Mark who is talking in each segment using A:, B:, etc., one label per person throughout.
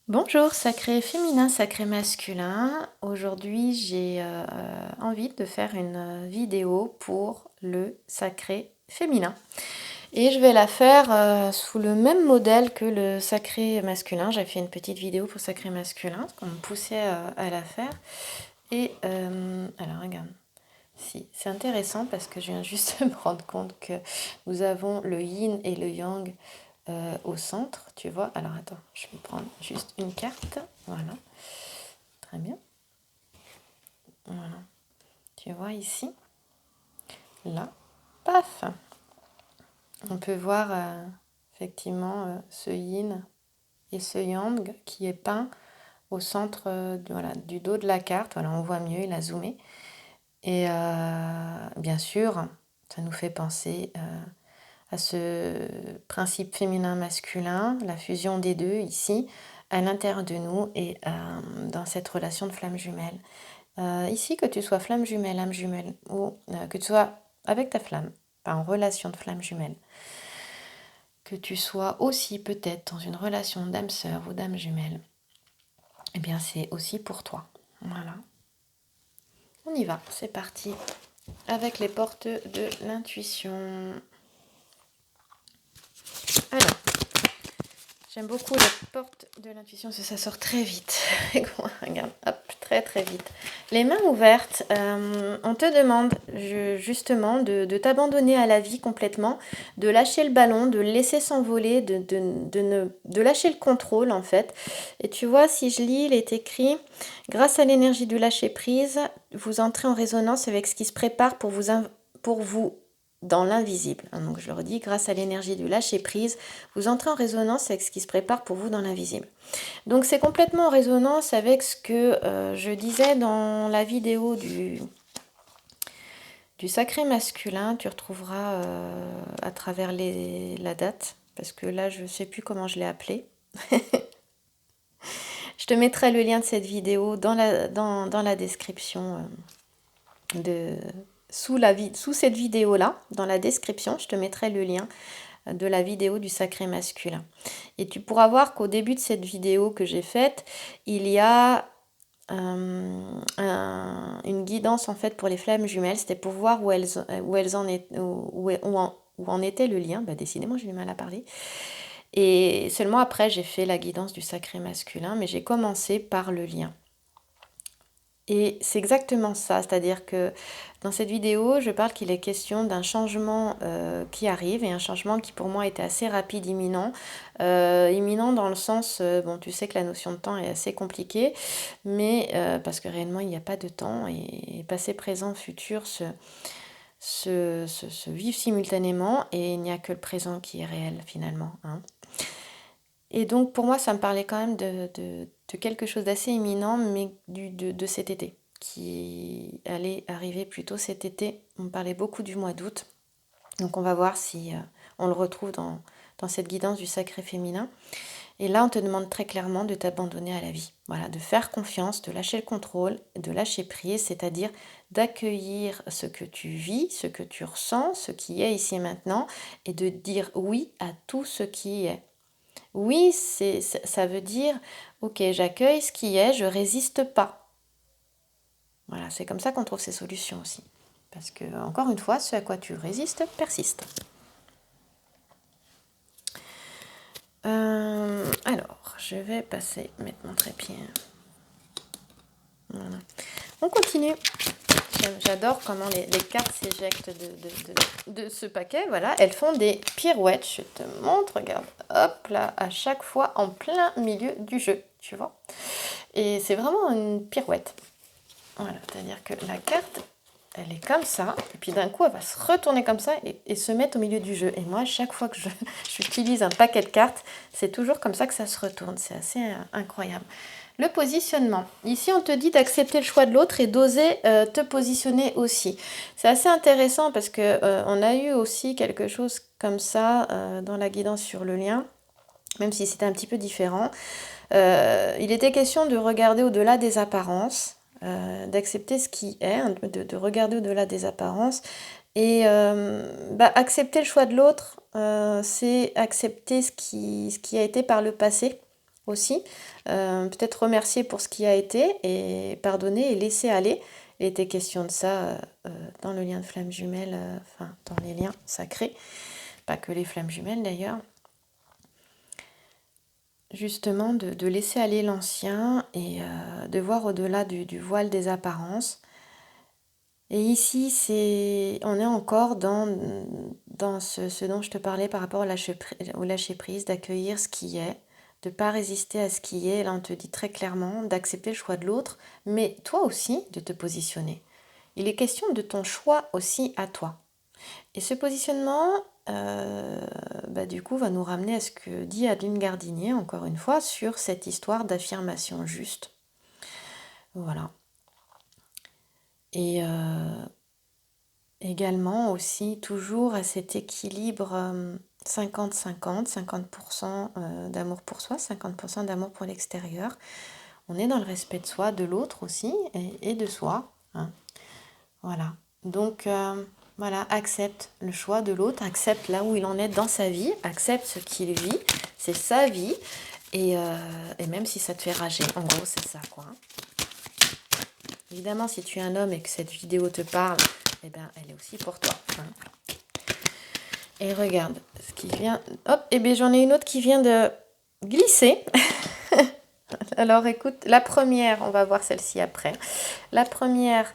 A: Bonjour, sacré féminin, sacré masculin. Aujourd'hui, j'ai envie de faire une vidéo pour le sacré féminin. Et je vais la faire sous le même modèle que le sacré masculin. J'ai fait une petite vidéo pour sacré masculin, parce qu'on me poussait à la faire. Et alors, regarde. Si, c'est intéressant parce que je viens juste de me rendre compte que nous avons le yin et le yang au centre, tu vois. Alors attends, je vais prendre juste une carte. Voilà, très bien. Voilà, tu vois ici, là, paf. On peut voir effectivement ce yin et ce yang qui est peint au centre voilà, du dos de la carte. Voilà, on voit mieux, il a zoomé. Et bien sûr, ça nous fait penser à ce principe féminin-masculin, la fusion des deux ici, à l'intérieur de nous et dans cette relation de flamme jumelle. Ici, que tu sois flamme jumelle, âme jumelle, ou que tu sois avec ta flamme, pas en relation de flamme jumelle, que tu sois aussi peut-être dans une relation d'âme sœur ou d'âme jumelle, eh bien c'est aussi pour toi. Voilà. On y va, c'est parti. Avec les portes de l'intuition. Alors, j'aime beaucoup les portes de l'intuition parce que ça sort très vite. Regarde, hop, très très vite. Les mains ouvertes, on te demande justement de t'abandonner à la vie complètement, de lâcher le ballon, de le laisser s'envoler, de lâcher le contrôle en fait. Et tu vois, si je lis, il est écrit, grâce à l'énergie du lâcher prise, vous entrez en résonance avec ce qui se prépare pour vous dans l'invisible. Donc je le redis, grâce à l'énergie du lâcher prise, vous entrez en résonance avec ce qui se prépare pour vous dans l'invisible. Donc c'est complètement en résonance avec ce que je disais dans la vidéo du sacré masculin. Tu retrouveras à travers la date, parce que là je ne sais plus comment je l'ai appelé. Je te mettrai le lien de cette vidéo dans la description sous cette vidéo-là, dans la description, je te mettrai le lien de la vidéo du sacré masculin. Et tu pourras voir qu'au début de cette vidéo que j'ai faite, il y a une guidance en fait pour les flammes jumelles. C'était pour voir où en était le lien. Bah, décidément, j'ai du mal à parler. Et seulement après, j'ai fait la guidance du sacré masculin, mais j'ai commencé par le lien. Et c'est exactement ça, c'est-à-dire que dans cette vidéo, je parle qu'il est question d'un changement qui arrive, et un changement qui pour moi était assez rapide, imminent. Imminent dans le sens, bon, tu sais que la notion de temps est assez compliquée, mais parce que réellement il n'y a pas de temps, et passé, présent, futur se vivent simultanément, et il n'y a que le présent qui est réel finalement, hein. Et donc pour moi, ça me parlait quand même de quelque chose d'assez imminent, mais de cet été, qui allait arriver plutôt cet été. On me parlait beaucoup du mois d'août. Donc on va voir si on le retrouve dans cette guidance du sacré féminin. Et là, on te demande très clairement de t'abandonner à la vie. Voilà, de faire confiance, de lâcher le contrôle, de lâcher prise, c'est-à-dire d'accueillir ce que tu vis, ce que tu ressens, ce qui est ici et maintenant, et de dire oui à tout ce qui est. Oui, ça veut dire, ok, j'accueille ce qui est, je résiste pas. Voilà, c'est comme ça qu'on trouve ces solutions aussi. Parce que, encore une fois, ce à quoi tu résistes persiste. Alors, je vais mettre mon trépied. Voilà. On continue. J'adore comment les cartes s'éjectent de ce paquet. Voilà, elles font des pirouettes. Je te montre, regarde. Hop là, à chaque fois en plein milieu du jeu, tu vois. Et c'est vraiment une pirouette. Voilà, c'est-à-dire que la carte, elle est comme ça, et puis d'un coup, elle va se retourner comme ça et se mettre au milieu du jeu. Et moi, à chaque fois que j'utilise un paquet de cartes, c'est toujours comme ça que ça se retourne. C'est assez incroyable. Le positionnement. Ici, on te dit d'accepter le choix de l'autre et d'oser te positionner aussi. C'est assez intéressant parce que on a eu aussi quelque chose comme ça dans la guidance sur le lien, même si c'était un petit peu différent. Il était question de regarder au-delà des apparences, d'accepter ce qui est, hein, de regarder au-delà des apparences. Et accepter le choix de l'autre, c'est accepter ce qui a été par le passé, aussi. Peut-être remercier pour ce qui a été et pardonner et laisser aller. Il était question de ça dans le lien de flammes jumelles, enfin dans les liens sacrés, pas que les flammes jumelles d'ailleurs. Justement de laisser aller l'ancien et de voir au-delà du voile des apparences. Et ici, on est encore dans ce dont je te parlais par rapport au lâcher-prise, d'accueillir ce qui est, de ne pas résister à ce qui est. Là, on te dit très clairement d'accepter le choix de l'autre, mais toi aussi de te positionner. Il est question de ton choix aussi à toi. Et ce positionnement, du coup, va nous ramener à ce que dit Adeline Gardinier, encore une fois, sur cette histoire d'affirmation juste. Voilà. Et également aussi toujours à cet équilibre 50-50, 50% d'amour pour soi, 50% d'amour pour l'extérieur. On est dans le respect de soi, de l'autre aussi, et de soi. Hein. Voilà. Donc, voilà, accepte le choix de l'autre, accepte là où il en est dans sa vie, accepte ce qu'il vit, c'est sa vie, et même si ça te fait rager, en gros, c'est ça, quoi. Évidemment, si tu es un homme et que cette vidéo te parle, eh ben, elle est aussi pour toi. Hein. Et regarde, ce qui vient... Hop, et bien j'en ai une autre qui vient de glisser. Alors écoute, la première, on va voir celle-ci après. La première,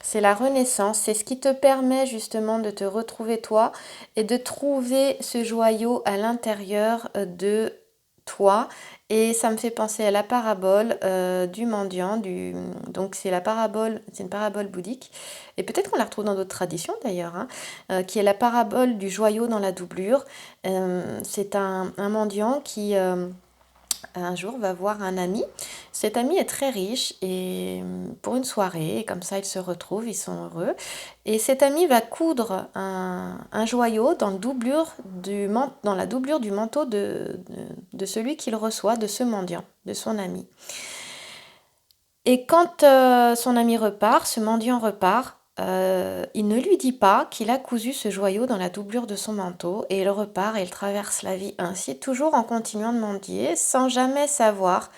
A: c'est la renaissance. C'est ce qui te permet justement de te retrouver toi et de trouver ce joyau à l'intérieur de toi. Et ça me fait penser à la parabole du mendiant. Donc c'est une parabole bouddhique. Et peut-être qu'on la retrouve dans d'autres traditions d'ailleurs, hein, qui est la parabole du joyau dans la doublure. C'est un mendiant qui un jour va voir un ami. Cet ami est très riche et pour une soirée, et comme ça ils se retrouvent, ils sont heureux. Et cet ami va coudre un joyau dans la doublure du manteau de celui qu'il reçoit, de ce mendiant, de son ami. Et quand son ami repart, ce mendiant repart, il ne lui dit pas qu'il a cousu ce joyau dans la doublure de son manteau et il repart et il traverse la vie ainsi, toujours en continuant de mendier, sans jamais savoir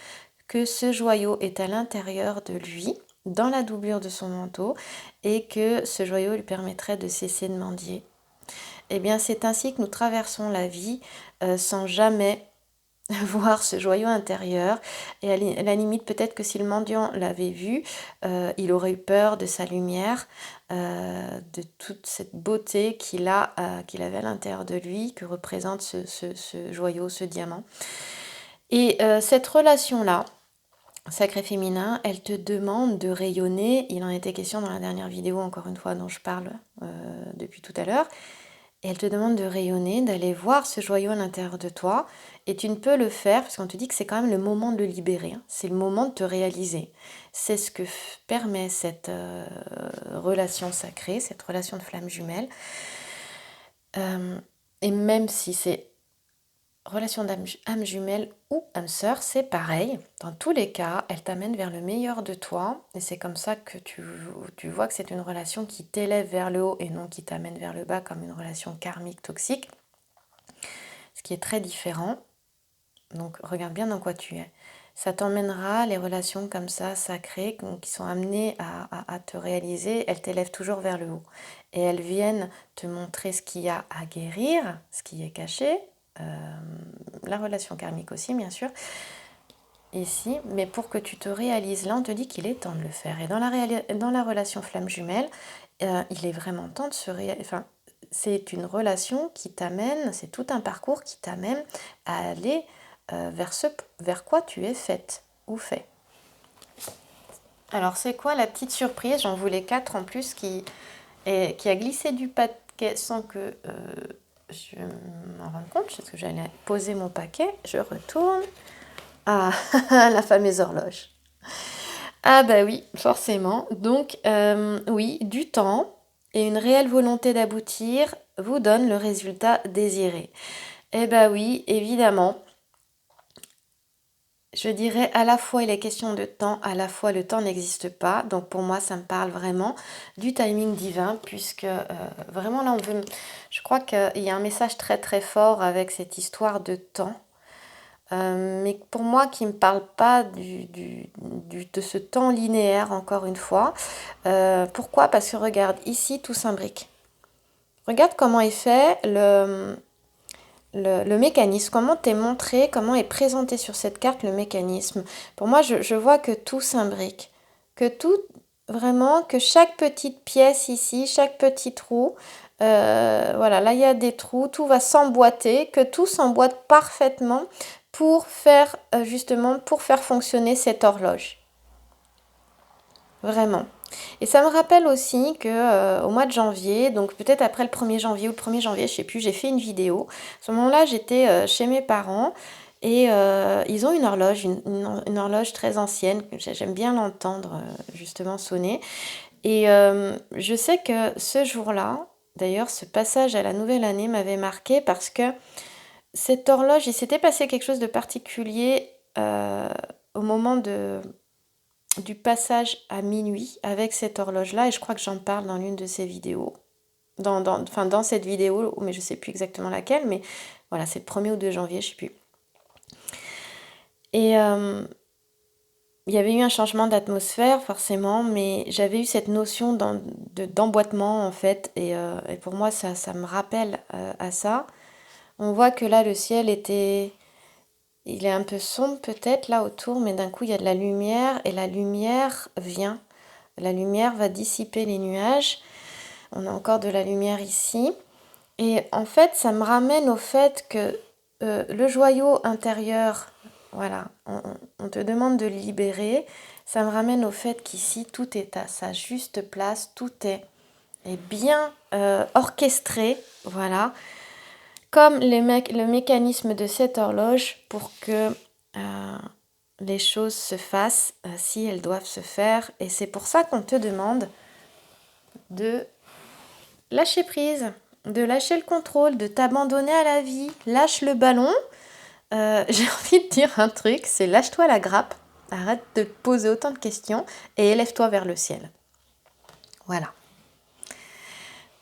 A: que ce joyau est à l'intérieur de lui, dans la doublure de son manteau, et que ce joyau lui permettrait de cesser de mendier. Eh bien, c'est ainsi que nous traversons la vie sans jamais voir ce joyau intérieur. Et à la limite, peut-être que si le mendiant l'avait vu, il aurait eu peur de sa lumière, de toute cette beauté qu'il avait à l'intérieur de lui, que représente ce joyau, ce diamant. Et cette relation-là, sacré féminin, elle te demande de rayonner. Il en était question dans la dernière vidéo, encore une fois, dont je parle depuis tout à l'heure. Et elle te demande de rayonner, d'aller voir ce joyau à l'intérieur de toi. Et tu ne peux le faire, parce qu'on te dit que c'est quand même le moment de le libérer. Hein. C'est le moment de te réaliser. C'est ce que permet cette relation sacrée, cette relation de flamme jumelle. Et même si c'est relation d'âme jumelle ou âme sœur, c'est pareil. Dans tous les cas, elle t'amène vers le meilleur de toi. Et c'est comme ça que tu vois que c'est une relation qui t'élève vers le haut et non qui t'amène vers le bas comme une relation karmique toxique. Ce qui est très différent. Donc regarde bien dans quoi tu es. Ça t'emmènera, les relations comme ça, sacrées, qui sont amenées à te réaliser, elles t'élèvent toujours vers le haut. Et elles viennent te montrer ce qu'il y a à guérir, ce qui est caché, la relation karmique aussi, bien sûr, ici, mais pour que tu te réalises, là, on te dit qu'il est temps de le faire. Et dans la relation flamme jumelle, il est vraiment temps de se réaliser. Enfin, c'est une relation qui t'amène, c'est tout un parcours qui t'amène à aller vers quoi tu es faite ou fait. Alors, c'est quoi la petite surprise? J'en voulais 4 en plus qui a glissé du paquet sans que je m'en rende compte, parce que j'allais poser mon paquet. Je retourne. Ah, la fameuse horloge. Ah bah oui, forcément. Donc, oui, du temps et une réelle volonté d'aboutir vous donne le résultat désiré. Eh bah oui, évidemment. Je dirais à la fois il est question de temps, à la fois le temps n'existe pas. Donc pour moi, ça me parle vraiment du timing divin, puisque vraiment là, je crois qu'il y a un message très très fort avec cette histoire de temps. mais pour moi qui ne me parle pas de ce temps linéaire, encore une fois. Pourquoi? Parce que regarde, ici, tout s'imbrique. Regarde comment est fait le mécanisme, comment t'es montré, comment est présenté sur cette carte le mécanisme. Pour moi, je vois que tout s'imbrique, que tout, vraiment, que chaque petite pièce ici, chaque petit trou, voilà, là il y a des trous, tout va s'emboîter, que tout s'emboîte parfaitement pour faire, justement, pour faire fonctionner cette horloge. Vraiment. Et ça me rappelle aussi que au mois de janvier, donc peut-être après le 1er janvier ou le 1er janvier, je sais plus, j'ai fait une vidéo. À ce moment-là, j'étais chez mes parents et ils ont une horloge, une horloge très ancienne. J'aime bien l'entendre justement sonner. Et je sais que ce jour-là, d'ailleurs, ce passage à la nouvelle année m'avait marqué parce que cette horloge, il s'était passé quelque chose de particulier au moment du passage à minuit avec cette horloge-là, et je crois que j'en parle dans l'une de ces vidéos, enfin dans cette vidéo, mais je ne sais plus exactement laquelle, mais voilà, c'est le 1er ou 2 janvier, je ne sais plus. Et il y avait eu un changement d'atmosphère, forcément, mais j'avais eu cette notion d'emboîtement, en fait, et pour moi, ça me rappelle à ça. On voit que là, le ciel il est un peu sombre peut-être là autour, mais d'un coup, il y a de la lumière, et la lumière vient. La lumière va dissiper les nuages. On a encore de la lumière ici. Et en fait, ça me ramène au fait que le joyau intérieur, voilà, on te demande de le libérer. Ça me ramène au fait qu'ici, tout est à sa juste place, tout est bien orchestré, voilà, comme le mécanisme de cette horloge pour que les choses se fassent si elles doivent se faire. Et c'est pour ça qu'on te demande de lâcher prise, de lâcher le contrôle, de t'abandonner à la vie. Lâche le ballon. J'ai envie de dire un truc, c'est lâche-toi la grappe. Arrête de te poser autant de questions et élève-toi vers le ciel. Voilà.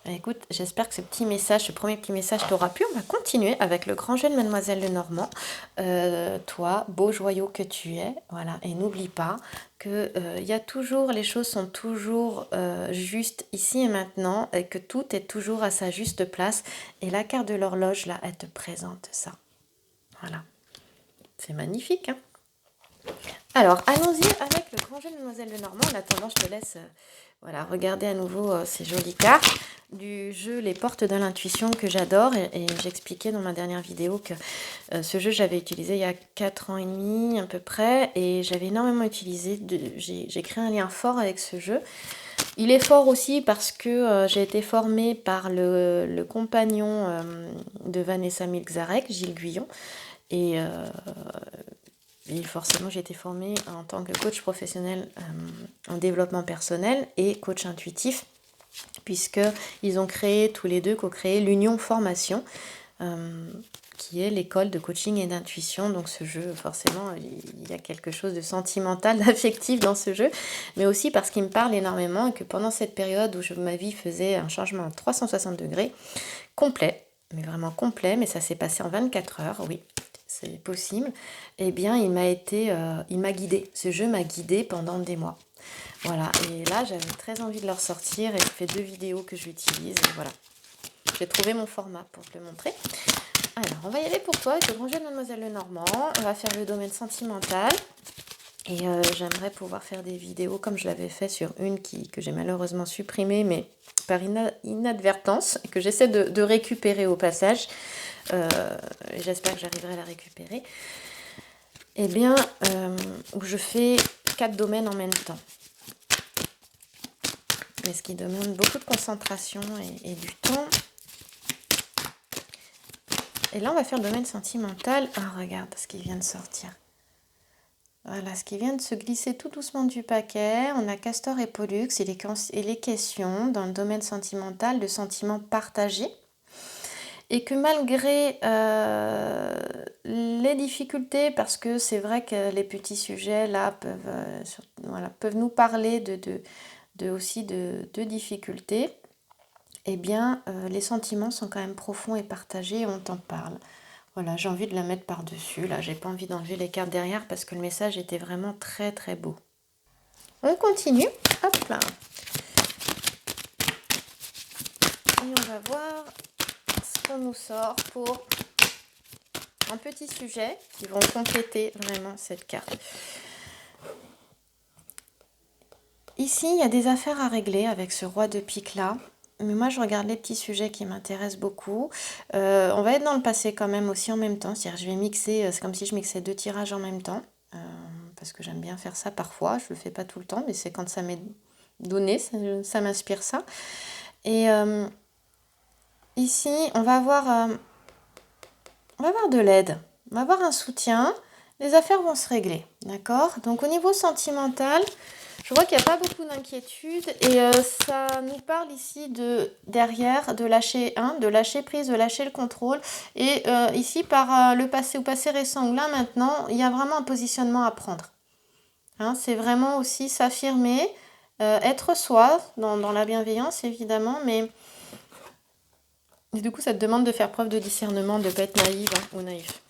A: Écoute, j'espère que ce petit message, ce premier petit message t'aura plu. On va continuer avec le grand jeu de Mademoiselle Lenormand. Toi, beau joyau que tu es, voilà. Et n'oublie pas que y a toujours, les choses sont toujours justes ici et maintenant, et que tout est toujours à sa juste place. Et la carte de l'horloge, là, elle te présente ça. Voilà. C'est magnifique, hein? Alors, allons-y avec le grand jeu de Mademoiselle Lenormand. En attendant, je te laisse voilà, regarder à nouveau ces jolies cartes du jeu Les Portes de l'Intuition que j'adore. Et j'expliquais dans ma dernière vidéo que ce jeu, j'avais utilisé il y a 4 ans et demi à peu près. Et j'avais énormément utilisé. J'ai créé un lien fort avec ce jeu. Il est fort aussi parce que j'ai été formée par le compagnon de Vanessa Milczarek, Gilles Guyon. Et forcément, j'ai été formée en tant que coach professionnel en développement personnel et coach intuitif, puisqu'ils ont créé tous les deux, co-créé l'Union Formation, qui est l'école de coaching et d'intuition. Donc ce jeu, forcément, il y a quelque chose de sentimental, d'affectif dans ce jeu, mais aussi parce qu'il me parle énormément et que pendant cette période où ma vie faisait un changement à 360 degrés, complet, mais vraiment complet, mais ça s'est passé en 24 heures, oui. C'est possible, eh bien il m'a guidée. Ce jeu m'a guidée pendant des mois. Voilà, et là j'avais très envie de le ressortir et je fais 2 vidéos que j'utilise. Et voilà, j'ai trouvé mon format pour te le montrer. Alors, on va y aller pour toi avec le grand jeu de Mademoiselle Lenormand. On va faire le domaine sentimental. Et j'aimerais pouvoir faire des vidéos comme je l'avais fait sur une que j'ai malheureusement supprimée, mais par inadvertance, et que j'essaie de récupérer au passage. J'espère que j'arriverai à la récupérer. Eh bien, où je fais 4 domaines en même temps. Mais ce qui demande beaucoup de concentration et du temps. Et là, on va faire le domaine sentimental. Ah, regarde ce qui vient de sortir. Voilà, ce qui vient de se glisser tout doucement du paquet. On a Castor et Pollux et les questions dans le domaine sentimental de sentiments partagés. Et que malgré les difficultés, parce que c'est vrai que les petits sujets là peuvent nous parler aussi de difficultés, eh bien les sentiments sont quand même profonds et partagés et on t'en parle. Voilà, j'ai envie de la mettre par-dessus. Là, j'ai pas envie d'enlever les cartes derrière parce que le message était vraiment très très beau. On continue. Hop là. Et on va voir ce qu'on nous sort pour un petit sujet qui vont compléter vraiment cette carte. Ici, il y a des affaires à régler avec ce roi de pique là. Mais moi, je regarde les petits sujets qui m'intéressent beaucoup. On va être dans le passé quand même aussi en même temps. C'est-à-dire, je vais mixer, c'est comme si je mixais 2 tirages en même temps. Parce que j'aime bien faire ça parfois. Je ne le fais pas tout le temps, mais c'est quand ça m'est donné, ça m'inspire ça. Et ici, on va avoir de l'aide. On va avoir un soutien. Les affaires vont se régler, d'accord? Donc, au niveau sentimental, je vois qu'il n'y a pas beaucoup d'inquiétude et ça nous parle ici derrière de lâcher de lâcher prise, de lâcher le contrôle. Et ici, par le passé ou passé récent ou là maintenant, il y a vraiment un positionnement à prendre. Hein, c'est vraiment aussi s'affirmer, être soi, dans la bienveillance évidemment, mais et du coup ça te demande de faire preuve de discernement, de ne pas être naïve ou naïf.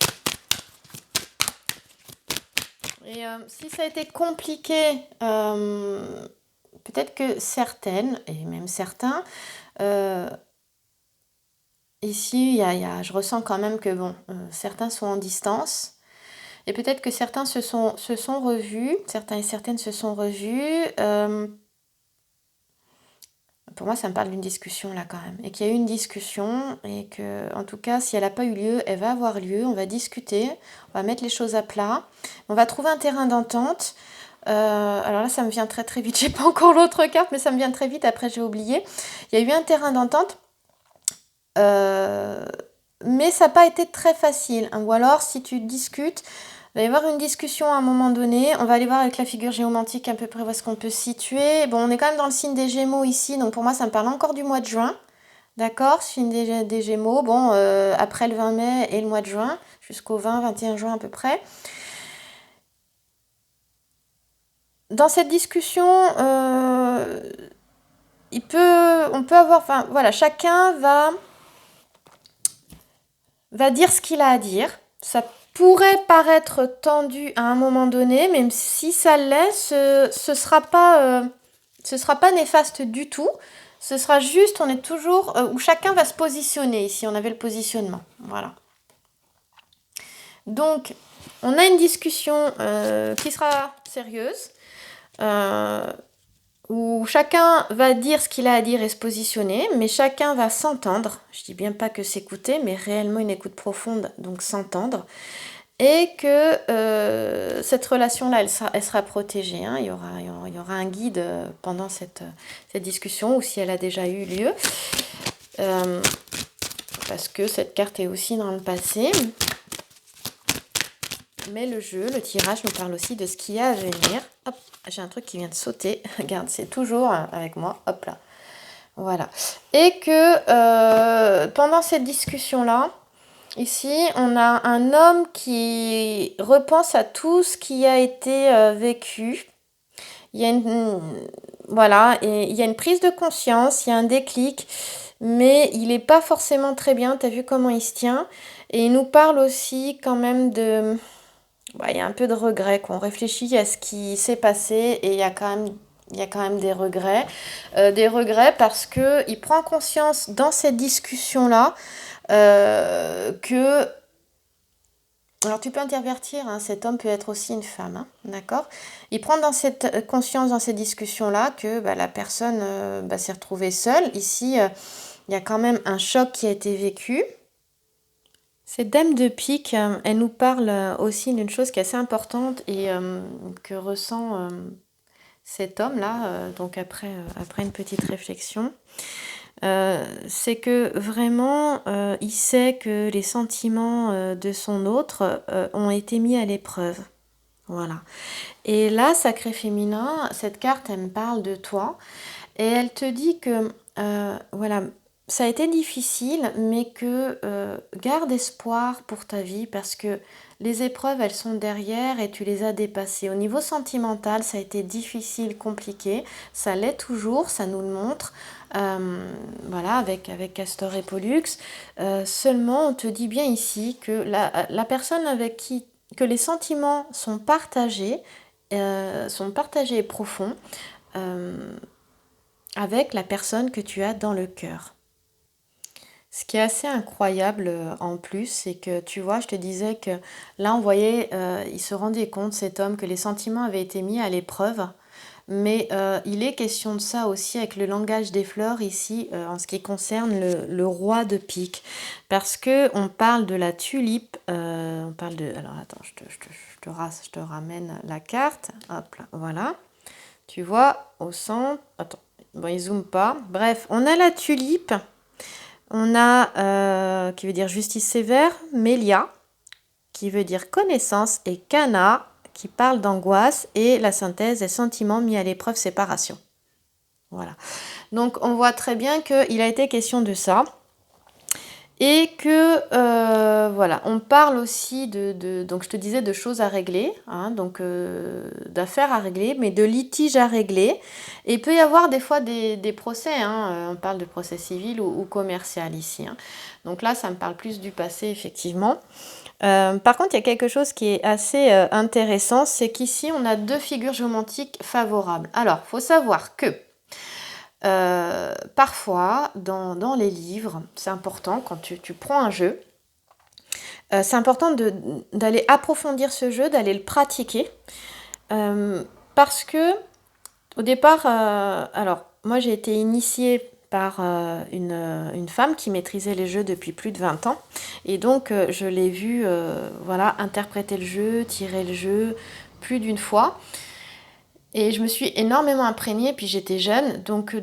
A: Et si ça a été compliqué, peut-être que certaines, et même certains, ici, je ressens quand même que certains sont en distance. Et peut-être que certains se sont revus, certains et certaines se sont revus. Pour moi, ça me parle d'une discussion là quand même. Et qu'il y a eu une discussion et que, en tout cas, si elle n'a pas eu lieu, elle va avoir lieu. On va discuter, on va mettre les choses à plat. On va trouver un terrain d'entente. Alors là, ça me vient très très vite. J'ai pas encore l'autre carte, mais ça me vient très vite. Après, j'ai oublié. Il y a eu un terrain d'entente. Mais ça n'a pas été très facile. Hein. Ou alors, si tu discutes, il va y avoir une discussion à un moment donné. On va aller voir avec la figure géomantique à peu près où est-ce qu'on peut se situer. Bon, on est quand même dans le signe des Gémeaux ici, donc pour moi, ça me parle encore du mois de juin. D'accord, signe des Gémeaux. Bon, après le 20 mai et le mois de juin, jusqu'au 20-21 juin à peu près. Dans cette discussion, on peut avoir, enfin voilà, chacun va dire ce qu'il a à dire. Ça pourrait paraître tendu à un moment donné, même si ça l'est, ce sera pas néfaste du tout. Ce sera juste, on est toujours où chacun va se positionner. Ici, on avait le positionnement. Voilà. Donc, on a une discussion qui sera sérieuse, où chacun va dire ce qu'il a à dire et se positionner, mais chacun va s'entendre. Je dis bien pas que s'écouter, mais réellement une écoute profonde, donc s'entendre. Et que cette relation-là, elle sera protégée. Hein. Il y aura un guide pendant cette discussion, ou si elle a déjà eu lieu. Parce que cette carte est aussi dans le passé. Mais le jeu, le tirage nous parle aussi de ce qui est à venir. Hop, j'ai un truc qui vient de sauter. Regarde, c'est toujours avec moi. Hop là. Voilà. Et que pendant cette discussion-là, ici, on a un homme qui repense à tout ce qui a été vécu. Il y a voilà, et il y a une prise de conscience, il y a un déclic, mais il n'est pas forcément très bien. Tu as vu comment il se tient. Et il nous parle aussi quand même de... il y a un peu de regret, qu'on réfléchit à ce qui s'est passé et il y a quand même des regrets. Parce qu'il prend conscience dans cette discussion-là que... Alors tu peux intervertir, hein, cet homme peut être aussi une femme, hein, d'accord? Il prend conscience dans ces discussions-là que la personne s'est retrouvée seule. Ici, il y a quand même un choc qui a été vécu. Cette dame de pique, elle nous parle aussi d'une chose qui est assez importante et que ressent cet homme-là, donc après une petite réflexion. C'est que vraiment, il sait que les sentiments de son autre ont été mis à l'épreuve. Voilà. Et là, sacré féminin, cette carte, elle me parle de toi. Et elle te dit que, voilà, ça a été difficile, mais que garde espoir pour ta vie parce que les épreuves, elles sont derrière et tu les as dépassées. Au niveau sentimental, ça a été difficile, compliqué. Ça l'est toujours, ça nous le montre. Voilà, avec Castor et Pollux. Seulement, on te dit bien ici que la personne avec qui que les sentiments sont partagés et profonds avec la personne que tu as dans le cœur. Ce qui est assez incroyable en plus, c'est que tu vois, je te disais que là on voyait, il se rendait compte, cet homme, que les sentiments avaient été mis à l'épreuve. Mais il est question de ça aussi avec le langage des fleurs ici, en ce qui concerne le roi de pique. Parce que on parle de la tulipe, on parle de... Alors attends, je te ramène la carte. Hop là, voilà. Tu vois, au centre... Attends, bon, il zoome pas. Bref, on a la tulipe. On a, qui veut dire justice sévère, Mélia, qui veut dire connaissance, et Cana, qui parle d'angoisse, et la synthèse des sentiments mis à l'épreuve, séparation. Voilà. Donc on voit très bien qu'il a été question de ça. Et que, voilà, on parle aussi donc je te disais de choses à régler, hein, donc d'affaires à régler, mais de litiges à régler. Et il peut y avoir des fois des procès, hein, on parle de procès civil ou commercial ici. Hein. Donc là, ça me parle plus du passé, effectivement. Par contre, il y a quelque chose qui est assez intéressant, c'est qu'ici, on a deux figures géomantiques favorables. Alors, il faut savoir que parfois, dans les livres, c'est important, quand tu prends un jeu, c'est important d'aller approfondir ce jeu, d'aller le pratiquer. Parce que, au départ, alors, moi j'ai été initiée par une femme qui maîtrisait les jeux depuis plus de 20 ans. Et donc, je l'ai vue voilà, interpréter le jeu, tirer le jeu plus d'une fois. Et je me suis énormément imprégnée, puis j'étais jeune, donc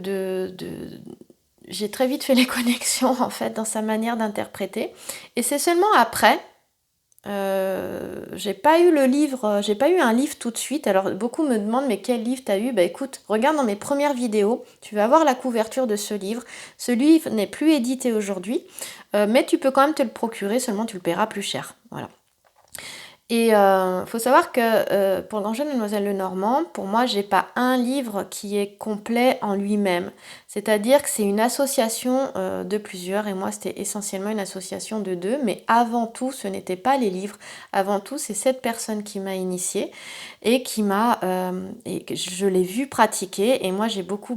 A: j'ai très vite fait les connexions en fait dans sa manière d'interpréter. Et c'est seulement après, j'ai pas eu le livre, j'ai pas eu un livre tout de suite. Alors beaucoup me demandent mais quel livre t'as eu? Bah écoute, regarde dans mes premières vidéos, tu vas voir la couverture de ce livre. Ce livre n'est plus édité aujourd'hui, mais tu peux quand même te le procurer, seulement tu le paieras plus cher. Voilà. Et faut savoir que pour le Grand Jeu de Mademoiselle Lenormand, pour moi, j'ai pas un livre qui est complet en lui-même. C'est-à-dire que c'est une association de plusieurs, et moi, c'était essentiellement une association de deux. Mais avant tout, ce n'était pas les livres. Avant tout, c'est cette personne qui m'a initiée et et que je l'ai vu pratiquer. Et moi, j'ai beaucoup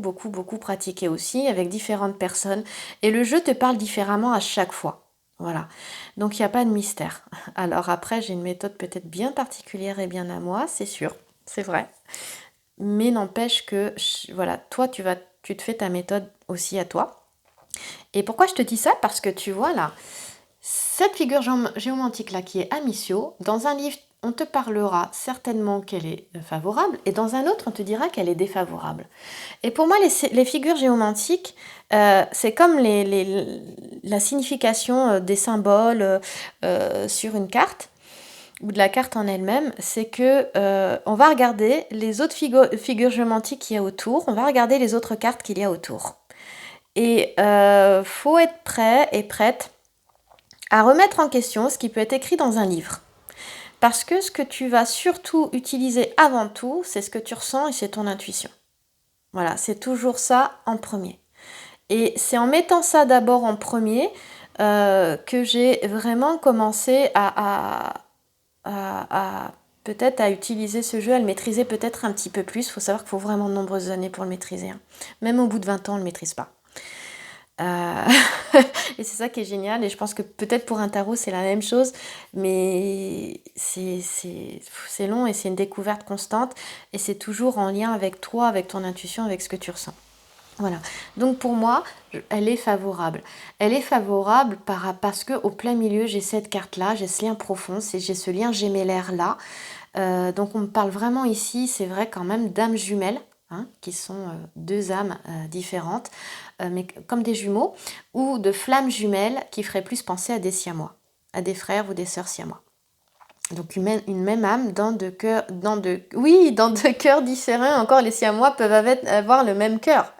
A: pratiqué aussi avec différentes personnes. Et le jeu te parle différemment à chaque fois. Voilà, donc il n'y a pas de mystère. Alors après, j'ai une méthode peut-être bien particulière et bien à moi, c'est sûr, c'est vrai. Mais n'empêche que, voilà, toi, tu te fais ta méthode aussi à toi. Et pourquoi je te dis ça? Parce que tu vois là, cette figure géomantique-là qui est Amicio, dans un livre, on te parlera certainement qu'elle est favorable, et dans un autre, on te dira qu'elle est défavorable. Et pour moi, les figures géomantiques, c'est comme la signification des symboles sur une carte, ou de la carte en elle-même, c'est que on va regarder les autres figures géomantiques qu'il y a autour, on va regarder les autres cartes qu'il y a autour. Et faut être prêt et prête à remettre en question ce qui peut être écrit dans un livre. Parce que ce que tu vas surtout utiliser avant tout, c'est ce que tu ressens et c'est ton intuition. Voilà, c'est toujours ça en premier. Et c'est en mettant ça d'abord en premier que j'ai vraiment commencé peut-être à utiliser ce jeu, à le maîtriser peut-être un petit peu plus. Il faut savoir qu'il faut vraiment de nombreuses années pour le maîtriser. Hein. Même au bout de 20 ans, on ne le maîtrise pas. Et c'est ça qui est génial, et je pense que peut-être pour un tarot c'est la même chose, mais c'est long et c'est une découverte constante, et c'est toujours en lien avec toi, avec ton intuition, avec ce que tu ressens. Voilà, donc pour moi, elle est favorable. Elle est favorable parce que au plein milieu, j'ai cette carte-là, j'ai ce lien profond, j'ai ce lien gémellaire-là. Donc on me parle vraiment ici, c'est vrai quand même, d'âmes jumelles. Hein, qui sont deux âmes différentes, mais comme des jumeaux, ou de flammes jumelles qui feraient plus penser à des siamois, à des frères ou des sœurs siamois. Donc une même âme dans deux cœurs différents. Encore les siamois peuvent avoir le même cœur.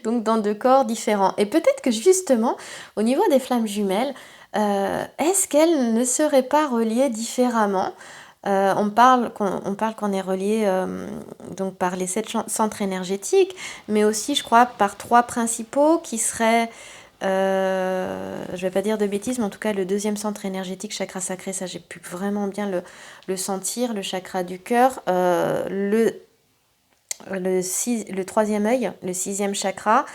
A: Donc dans 2 corps différents. Et peut-être que justement, au niveau des flammes jumelles, est-ce qu'elles ne seraient pas reliées différemment? On parle qu'on est relié donc par les 7 centres énergétiques, mais aussi, je crois, par 3 principaux qui seraient, je vais pas dire de bêtises, mais en tout cas, le 2e centre énergétique, chakra sacré, ça j'ai pu vraiment bien le sentir, le chakra du cœur, le 3e œil, le 6e chakra.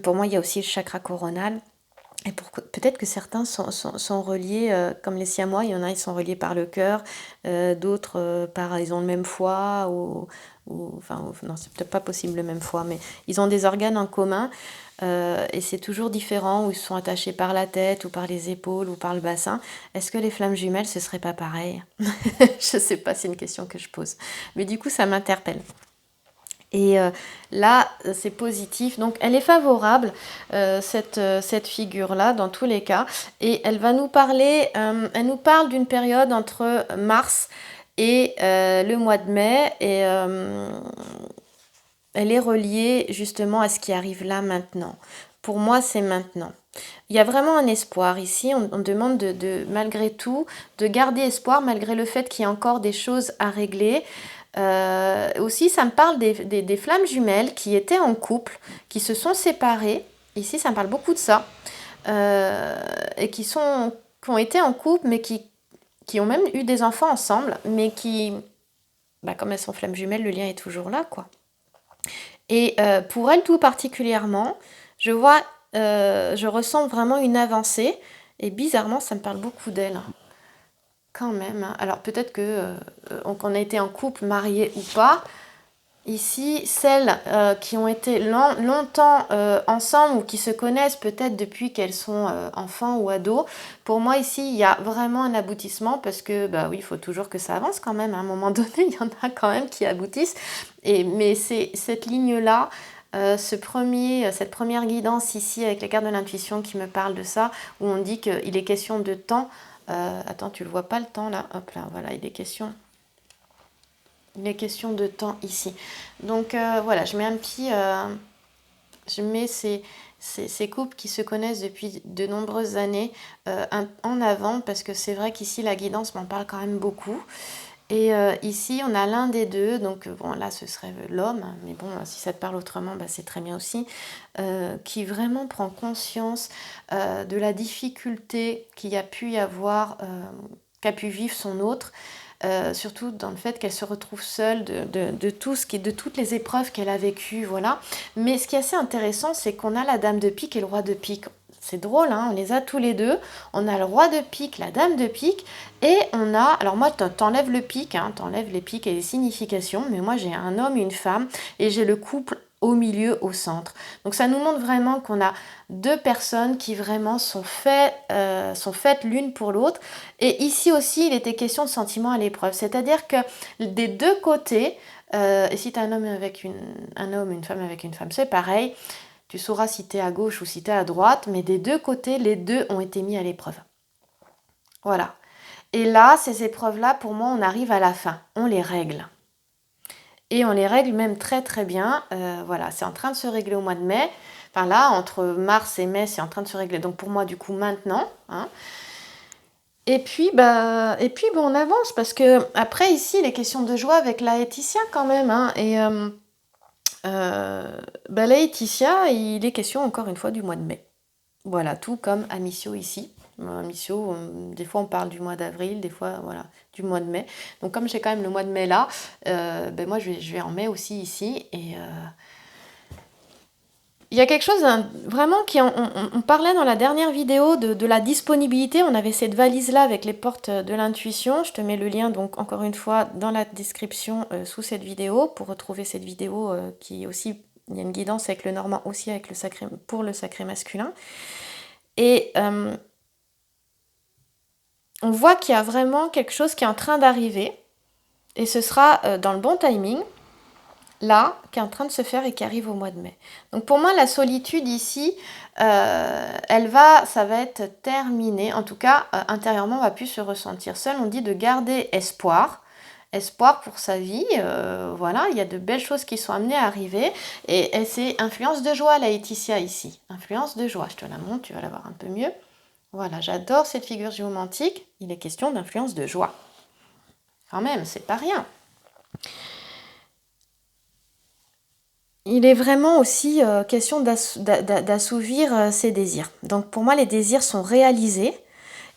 A: Pour moi, il y a aussi le chakra coronal. Et peut-être que certains sont reliés, comme les siamois, il y en a, ils sont reliés par le cœur, d'autres ils ont le même foie, non, c'est peut-être pas possible le même foie, mais ils ont des organes en commun, et c'est toujours différent, où ils sont attachés par la tête, ou par les épaules, ou par le bassin. Est-ce que les flammes jumelles, ce serait pas pareil? Je sais pas, c'est une question que je pose. Mais du coup, ça m'interpelle. Et là, c'est positif. Donc, elle est favorable, cette figure-là, dans tous les cas. Et elle va nous parler, elle nous parle d'une période entre mars et le mois de mai. Et elle est reliée justement à ce qui arrive là maintenant. Pour moi, c'est maintenant. Il y a vraiment un espoir ici. On demande malgré tout, de garder espoir malgré le fait qu'il y a encore des choses à régler. Aussi, ça me parle des flammes jumelles qui étaient en couple, qui se sont séparées. Ici, ça me parle beaucoup de ça. Et qui ont été en couple, mais qui ont même eu des enfants ensemble, mais qui, comme elles sont flammes jumelles, le lien est toujours là, quoi. Et pour elles tout particulièrement, je ressens vraiment une avancée. Et bizarrement, ça me parle beaucoup d'elles. Quand même, hein. Alors peut-être qu'on a été en couple, marié ou pas. Ici, celles qui ont été longtemps ensemble ou qui se connaissent peut-être depuis qu'elles sont enfants ou ados, pour moi ici, il y a vraiment un aboutissement parce que, oui, il faut toujours que ça avance quand même. À un moment donné, il y en a quand même qui aboutissent. Mais c'est cette ligne-là, cette première guidance ici avec les cartes de l'intuition qui me parle de ça, où on dit qu'il est question de temps. Attends, tu le vois pas le temps là? Hop là, voilà, il est question de temps ici. Donc voilà, je mets ces couples qui se connaissent depuis de nombreuses années en avant parce que c'est vrai qu'ici la guidance m'en parle quand même beaucoup. Et ici on a l'un des deux, donc bon là ce serait l'homme, mais bon si ça te parle autrement, c'est très bien aussi, qui vraiment prend conscience de la difficulté qu'il y a pu y avoir, qu'a pu vivre son autre. Surtout dans le fait qu'elle se retrouve seule de toutes les épreuves qu'elle a vécues, voilà. Mais ce qui est assez intéressant, c'est qu'on a la dame de pique et le roi de pique. C'est drôle, hein, on les a tous les deux. On a le roi de pique, la dame de pique, et on a... Alors moi, t'enlèves le pique, hein, t'enlèves les piques et les significations, mais moi j'ai un homme et une femme, et j'ai le couple au milieu, au centre. Donc ça nous montre vraiment qu'on a 2 personnes qui vraiment sont faites l'une pour l'autre. Et ici aussi, il était question de sentiments à l'épreuve. C'est-à-dire que des 2 côtés, et si tu as un homme avec une femme avec une femme, c'est pareil. Tu sauras si tu es à gauche ou si tu es à droite, mais des 2 côtés, les 2 ont été mis à l'épreuve. Voilà. Et là, ces épreuves-là, pour moi, on arrive à la fin. On les règle. Et on les règle même très très bien. Voilà, c'est en train de se régler au mois de mai. Enfin là, entre mars et mai, c'est en train de se régler. Donc pour moi, du coup, maintenant. Hein. Et puis, on avance parce que après ici, les questions de joie avec la Laetitia quand même. Hein, et la Laetitia, il est question encore une fois du mois de mai. Voilà, tout comme Amicio ici. Amicio, des fois on parle du mois d'avril, des fois voilà, du mois de mai. Donc comme j'ai quand même le mois de mai là, moi je vais en mai aussi ici. Et il y a quelque chose vraiment on parlait dans la dernière vidéo de la disponibilité. On avait cette valise là avec les portes de l'intuition. Je te mets le lien donc encore une fois dans la description sous cette vidéo pour retrouver cette vidéo qui aussi, il y a une guidance avec le normand aussi avec pour le sacré masculin. Et on voit qu'il y a vraiment quelque chose qui est en train d'arriver et ce sera dans le bon timing. Là, qui est en train de se faire et qui arrive au mois de mai. Donc pour moi, la solitude ici, ça va être terminé. En tout cas, intérieurement, on va plus se ressentir seul. On dit de garder espoir. espoir pour sa vie. Voilà, il y a de belles choses qui sont amenées à arriver. Et c'est influence de joie, la Laetitia, ici. Influence de joie. Je te la montre, tu vas la voir un peu mieux. Voilà, j'adore cette figure géomantique. Il est question d'influence de joie. Quand même, c'est pas rien. Il est vraiment aussi question d'assouvir ses désirs. Donc pour moi, les désirs sont réalisés.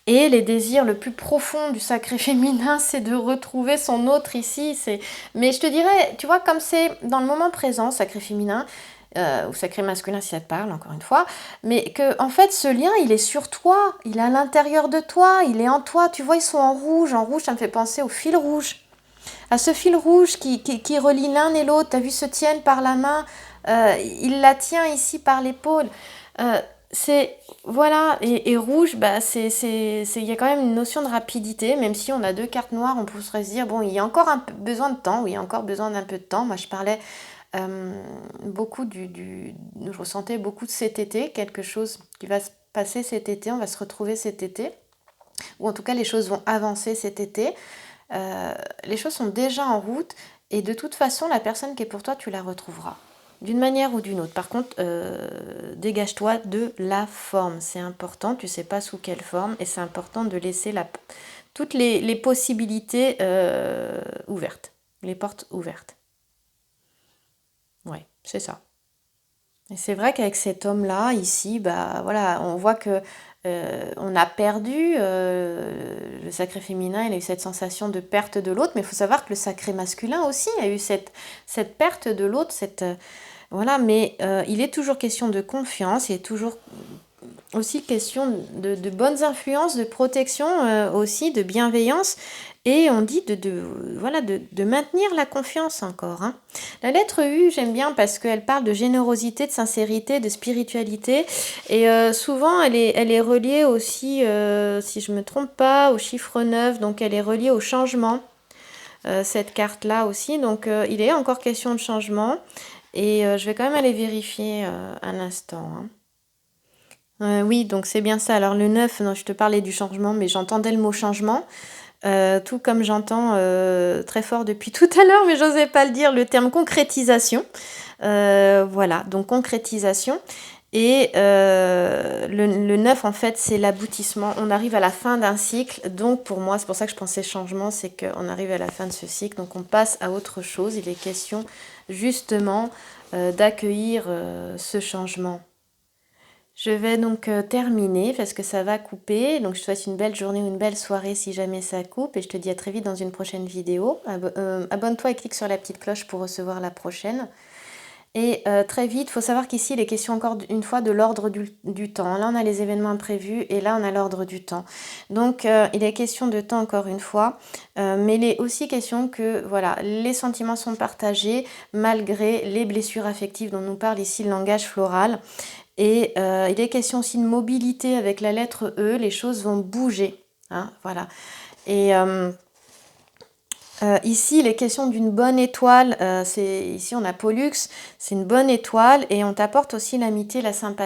A: Et les désirs le plus profond du sacré féminin, c'est de retrouver son autre ici. Mais je te dirais, tu vois, comme c'est dans le moment présent, sacré féminin, ou sacré masculin si ça te parle, encore une fois, mais que en fait ce lien, il est sur toi, il est à l'intérieur de toi, il est en toi. Tu vois, ils sont en rouge. En rouge, ça me fait penser au fil rouge. À ce fil rouge qui relie l'un et l'autre. Tu as vu, se tiennent par la main, il la tient ici par l'épaule. C'est voilà, et rouge, bah il y a quand même une notion de rapidité, même si on a deux cartes noires, on pourrait se dire bon, il y a encore besoin de temps, oui, il y a encore besoin d'un peu de temps. Moi je parlais beaucoup je ressentais beaucoup de cet été, quelque chose qui va se passer cet été, on va se retrouver cet été, ou en tout cas les choses vont avancer cet été. Les choses sont déjà en route, et de toute façon la personne qui est pour toi, tu la retrouveras d'une manière ou d'une autre. Par contre, dégage-toi de la forme, c'est important, tu sais pas sous quelle forme, et c'est important de laisser toutes les possibilités ouvertes, les portes ouvertes. Ouais, c'est ça. Et c'est vrai qu'avec cet homme-là, ici, bah voilà, on voit que on a perdu le sacré féminin, il a eu cette sensation de perte de l'autre, mais il faut savoir que le sacré masculin aussi a eu cette perte de l'autre, voilà, mais il est toujours question de confiance, il est toujours aussi question de bonnes influences, de protection aussi, de bienveillance. Et on dit voilà, de maintenir la confiance encore. Hein. La lettre U, j'aime bien parce qu'elle parle de générosité, de sincérité, de spiritualité. Et souvent, elle est reliée aussi, si je ne me trompe pas, au chiffre 9. Donc, elle est reliée au changement, cette carte-là aussi. Donc, il est encore question de changement. Et je vais quand même aller vérifier un instant. Hein. Oui, donc c'est bien ça. Alors le 9, non, je te parlais du changement, mais j'entendais le mot changement. Tout comme j'entends très fort depuis tout à l'heure, mais j'osais pas le dire, le terme concrétisation. Voilà, donc concrétisation. Et le 9, en fait, c'est l'aboutissement. On arrive à la fin d'un cycle. Donc pour moi, c'est pour ça que je pensais changement, c'est qu'on arrive à la fin de ce cycle. Donc on passe à autre chose. Il est question justement d'accueillir ce changement. Je vais donc terminer parce que ça va couper. Donc je te souhaite une belle journée ou une belle soirée si jamais ça coupe. Et je te dis à très vite dans une prochaine vidéo. Abonne-toi et clique sur la petite cloche pour recevoir la prochaine. Et très vite, il faut savoir qu'ici, il est question encore une fois de l'ordre du temps. Là, on a les événements imprévus et là, on a l'ordre du temps. Donc, il est question de temps encore une fois. Mais il est aussi question que voilà, les sentiments sont partagés malgré les blessures affectives dont nous parle ici le langage floral. Et il est question aussi de mobilité avec la lettre E, les choses vont bouger. Hein, voilà. Et ici, il est question d'une bonne étoile. Ici, on a Pollux, c'est une bonne étoile. Et on t'apporte aussi l'amitié, la sympathie.